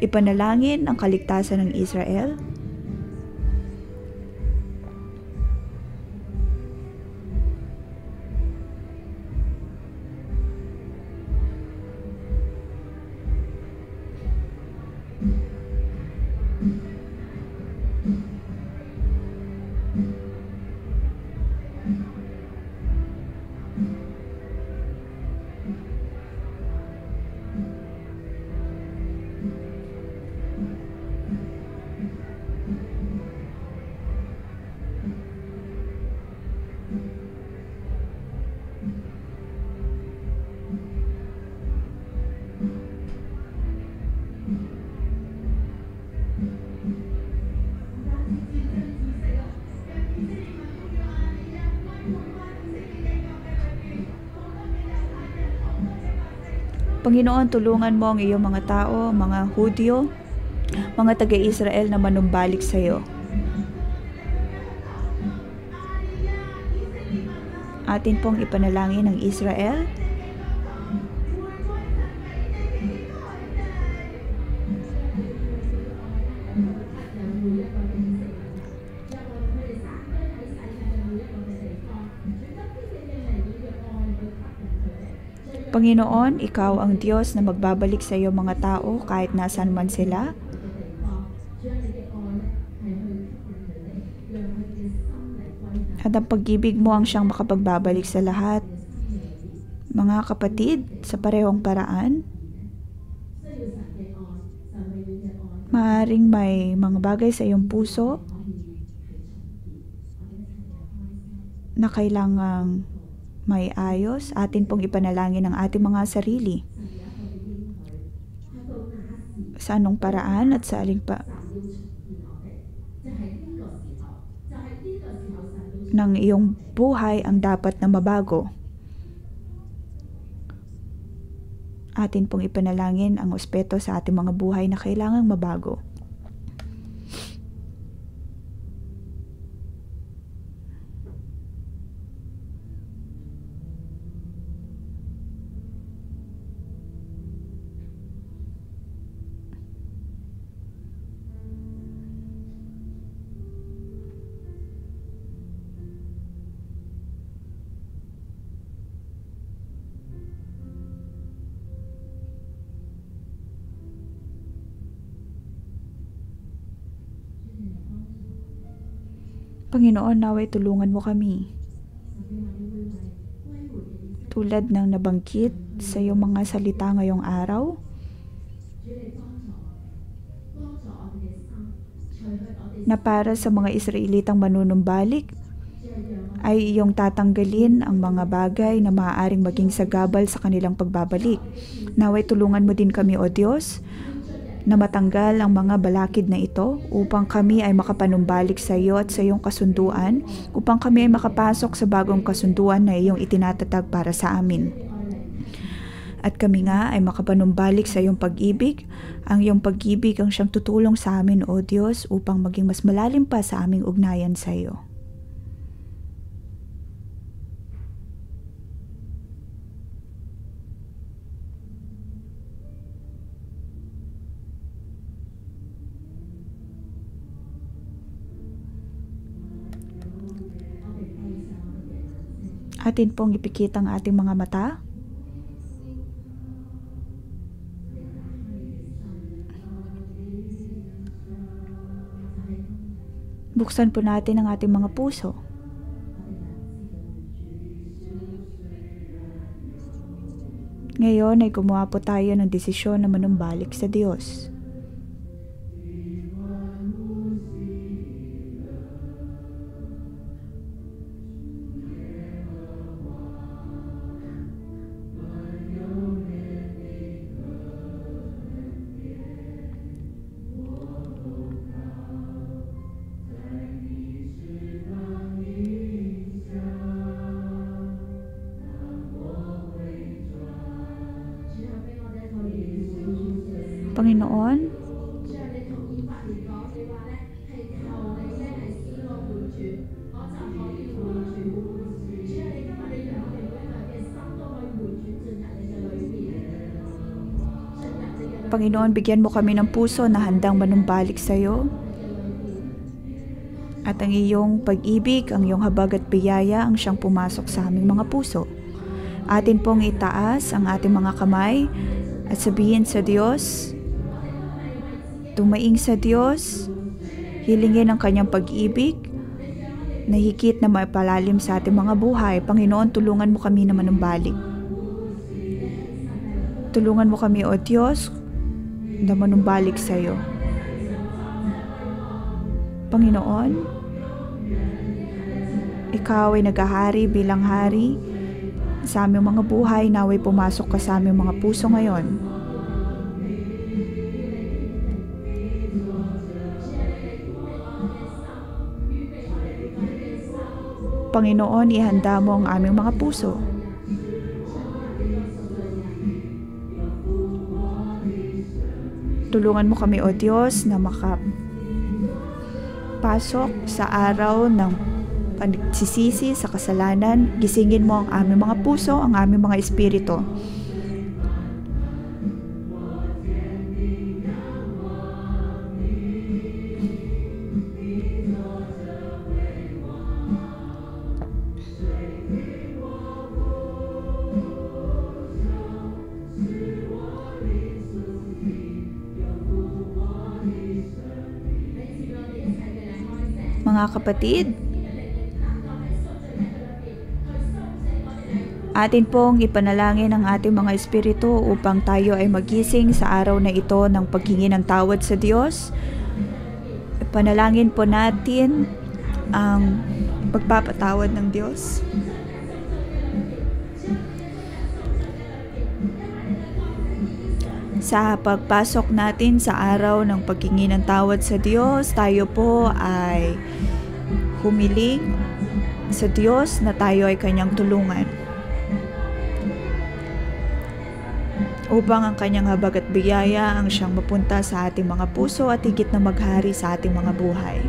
ipanalangin ang kaligtasan ng Israel. Panginoon, tulungan mo ang iyong mga tao, mga Hudyo, mga taga-Israel na manumbalik sa iyo. Atin pong ipanalangin ang Israel. Panginoon, ikaw ang Diyos na magbabalik sa iyo mga tao kahit nasan man sila. At ang pag-ibig mo ang siyang makapagbabalik sa lahat. Mga kapatid, sa parehong paraan, maaaring may mga bagay sa iyong puso na kailangang may ayos. Atin pong ipanalangin ang ating mga sarili. Sa anong paraan at sa aling ng iyong buhay ang dapat na mabago. Atin pong ipanalangin ang aspeto sa ating mga buhay na kailangang mabago. Panginoon, naway tulungan mo kami. Tulad ng nabanggit sa iyong mga salita ngayong araw, na para sa mga Israelitang manunumbalik, ay iyong tatanggalin ang mga bagay na maaaring maging sagabal sa kanilang pagbabalik. Naway tulungan mo din kami, O Diyos, na matanggal ang mga balakid na ito upang kami ay makapanumbalik sa iyo at sa iyong kasunduan, upang kami ay makapasok sa bagong kasunduan na iyong itinatatag para sa amin. At kami nga ay makapanumbalik sa iyong pag-ibig. Ang iyong pag-ibig ang siyang tutulong sa amin, O Diyos, upang maging mas malalim pa sa aming ugnayan sa iyo. Atin pong ipikit ang ating mga mata. Buksan po natin ang ating mga puso. Ngayon ay gumawa po tayo ng desisyon na manumbalik sa Diyos. Panginoon, Panginoon, bigyan mo kami ng puso na handang manumbalik sa iyo. At ang iyong pag-ibig, ang iyong habag at biyaya ang siyang pumasok sa aming mga puso. Atin pong itaas ang ating mga kamay at sabihin sa Diyos, tumaing sa Diyos, hilingin ang kanyang pag-ibig na higit na maipalalim sa ating mga buhay. Panginoon, tulungan mo kami na manumbalik. Tulungan mo kami, O Diyos, na manumbalik sa iyo. Panginoon, ikaw ay naghahari bilang hari sa aming mga buhay. Naway pumasok ka sa aming mga puso ngayon. Panginoon, ihanda mo ang aming mga puso. Tulungan mo kami, O Diyos, na makapasok sa araw ng pagsisisi sa kasalanan. Gisingin mo ang aming mga puso, ang aming mga espiritu. Mga kapatid, atin pong ipanalangin ang ating mga espiritu upang tayo ay magising sa araw na ito ng paghingi ng tawad sa Diyos. Ipanalangin po natin ang pagpapatawad ng Diyos. Sa pagpasok natin sa araw ng paghingi ng tawad sa Diyos, tayo po ay humiling sa Diyos na tayo ay kanyang tulungan upang ang kanyang habag at biyaya ang siyang mapunta sa ating mga puso at higit na maghari sa ating mga buhay.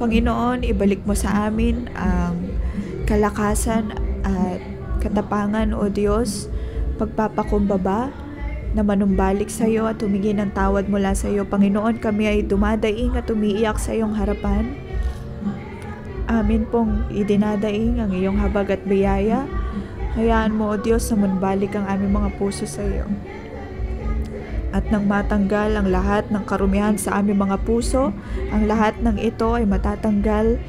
Panginoon, ibalik mo sa amin ang kalakasan at katapangan, O Diyos, pagpapakumbaba na manumbalik sa iyo at humingi ng tawad mula sa iyo. Panginoon, kami ay dumadaing at umiiyak sa iyong harapan. Amin pong idinadaing ang iyong habag at biyaya. Hayaan mo, O Diyos, na manumbalik ang aming mga puso sa iyo. At nang matanggal ang lahat ng karumihan sa aming mga puso, ang lahat ng ito ay matatanggal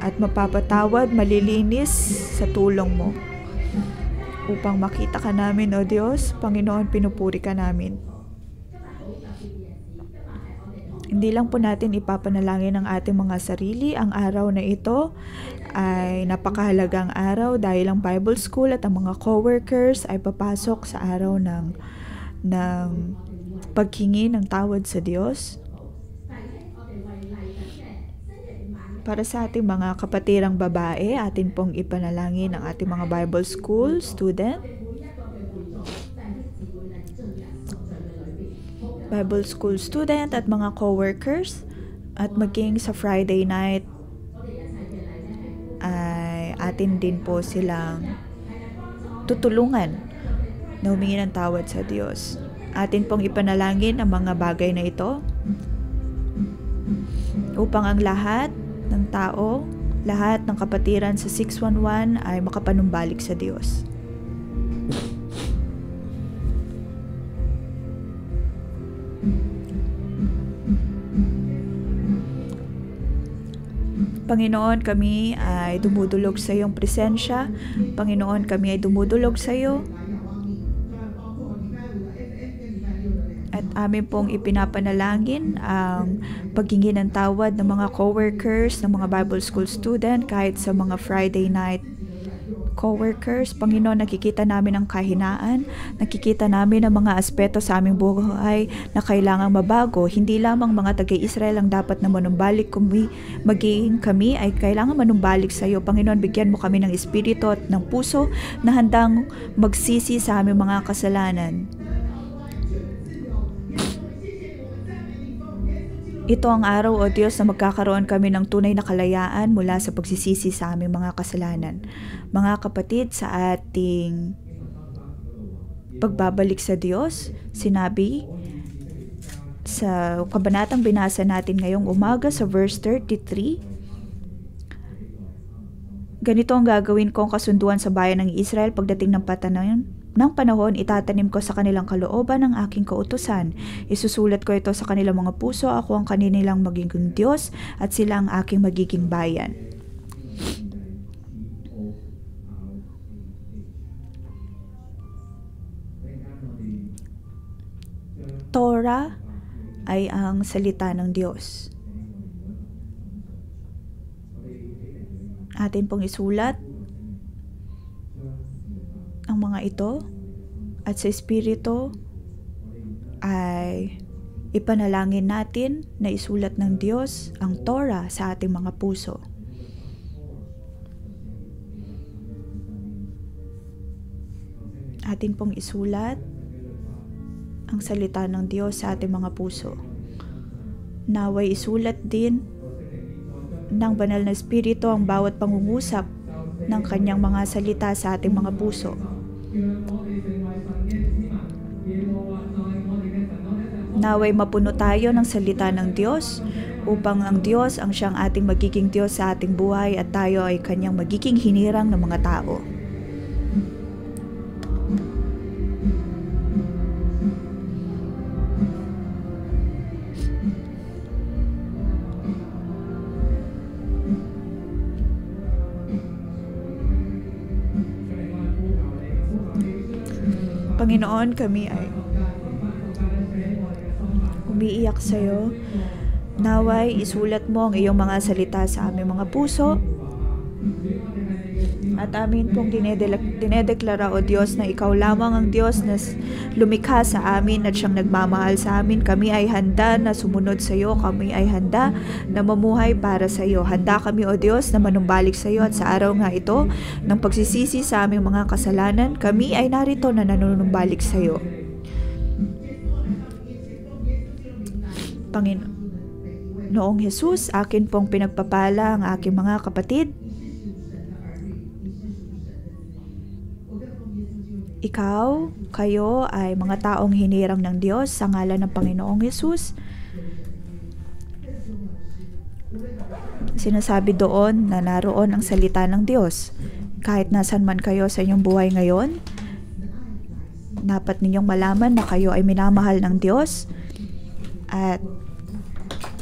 at mapapatawad, malilinis sa tulong mo. Upang makita ka namin, O Diyos, Panginoon, pinupuri ka namin. Hindi lang po natin ipapanalangin ang ating mga sarili. Ang araw na ito ay napakahalagang araw dahil ang Bible School at ang mga co-workers ay papasok sa araw ng paghingi ng tawad sa Diyos. Para sa ating mga kapatirang babae, atin pong ipanalangin ang ating mga Bible School student. Bible School student at mga co-workers, at maging sa Friday night ay atin din po silang tutulungan na humingi ng tawad sa Diyos. Atin pong ipanalangin ang mga bagay na ito upang ang lahat ng tao, lahat ng kapatiran sa 611 ay makapanumbalik sa Diyos. Panginoon, kami ay dumudulog sa iyong presensya. Panginoon, kami ay dumudulog sa iyo. At amin pong ipinapanalangin ang paghingi ng tawad ng mga co-workers, ng mga Bible School student, kahit sa mga Friday night co-workers. Panginoon, nakikita namin ang kahinaan, nakikita namin ang mga aspeto sa aming buhay na kailangang mabago. Hindi lamang mga taga-Israel ang dapat na manumbalik, maging kami ay kailangan manumbalik sa iyo. Panginoon, bigyan mo kami ng espiritu at ng puso na handang magsisi sa aming mga kasalanan. Ito ang araw, O Diyos, na magkakaroon kami ng tunay na kalayaan mula sa pagsisisi sa aming mga kasalanan. Mga kapatid, sa ating pagbabalik sa Diyos, sinabi sa kabanatang binasa natin ngayong umaga sa verse 33, ganito ang gagawin kong kasunduan sa bayan ng Israel pagdating ng panahon, itatanim ko sa kanilang kalooban ang aking kautusan. Isusulat ko ito sa kanilang mga puso. Ako ang kanilang magiging Diyos at sila ang aking magiging bayan. Torah ay ang salita ng Diyos. Atin pong isulat ang mga ito at sa Espiritu ay ipanalangin natin na isulat ng Diyos ang Torah sa ating mga puso. Atin pong isulat ang salita ng Diyos sa ating mga puso. Naway isulat din ng banal na Espiritu ang bawat pangungusap ng kanyang mga salita sa ating mga puso. Naway mapuno tayo ng salita ng Diyos upang ang Diyos ang siyang ating magiging Diyos sa ating buhay at tayo ay kanyang magiging hinirang ng mga tao. Panginoon, kami ay umiiyak sa iyo. Naway, isulat mo ang iyong mga salita sa aming mga puso. At amin pong dinedeklara, O Diyos, na ikaw lamang ang Diyos na lumikha sa amin at siyang nagmamahal sa amin. Kami ay handa na sumunod sa iyo. Kami ay handa na mamuhay para sa iyo. Handa kami, O Diyos, na manumbalik sa iyo. At sa araw nga ito, ng pagsisisi sa aming mga kasalanan, kami ay narito na nanunumbalik sa iyo. Noong Jesus, akin pong pinagpapala ang aking mga kapatid. Ikaw, kayo ay mga taong hinirang ng Diyos sa ngalan ng Panginoong Jesus. Sinasabi doon na naroon ang salita ng Diyos. Kahit nasan man kayo sa inyong buhay ngayon, dapat ninyong malaman na kayo ay minamahal ng Diyos. At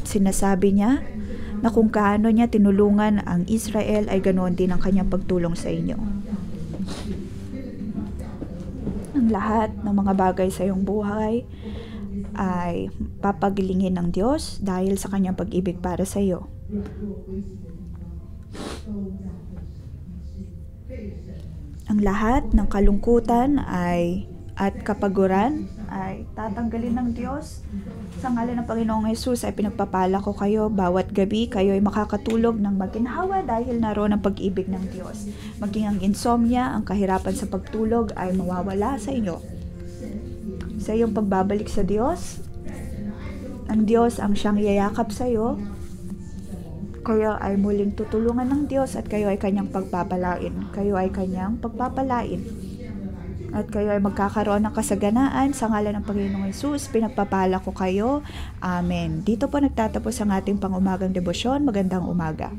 sinasabi niya na kung kaano niya tinulungan ang Israel ay ganoon din ang kanyang pagtulong sa inyo. Ang lahat ng mga bagay sa iyong buhay ay papagilingin ng Diyos dahil sa kanyang pag-ibig para sa iyo. Ang lahat ng kalungkutan at kapaguran ay tatanggalin ng Diyos. Sa ngalan ng Panginoong Jesus ay pinagpapala ko kayo. Bawat gabi kayo ay makakatulog ng maginhawa dahil naroon ang pag-ibig ng Diyos. Maging ang insomnia, ang kahirapan sa pagtulog ay mawawala sa inyo. Sa iyong pagbabalik sa Diyos, ang Diyos ang siyang yayakap sa iyo. Kayo ay muling tutulungan ng Diyos at kayo ay kanyang pagpapalain. Kayo ay kanyang pagpapalain. at kayo ay magkakaroon ng kasaganaan sa ngalan ng Panginoong Hesus. Pinagpapala ko kayo. Amen. Dito po nagtatapos ang ating pangumagang debosyon. Magandang umaga.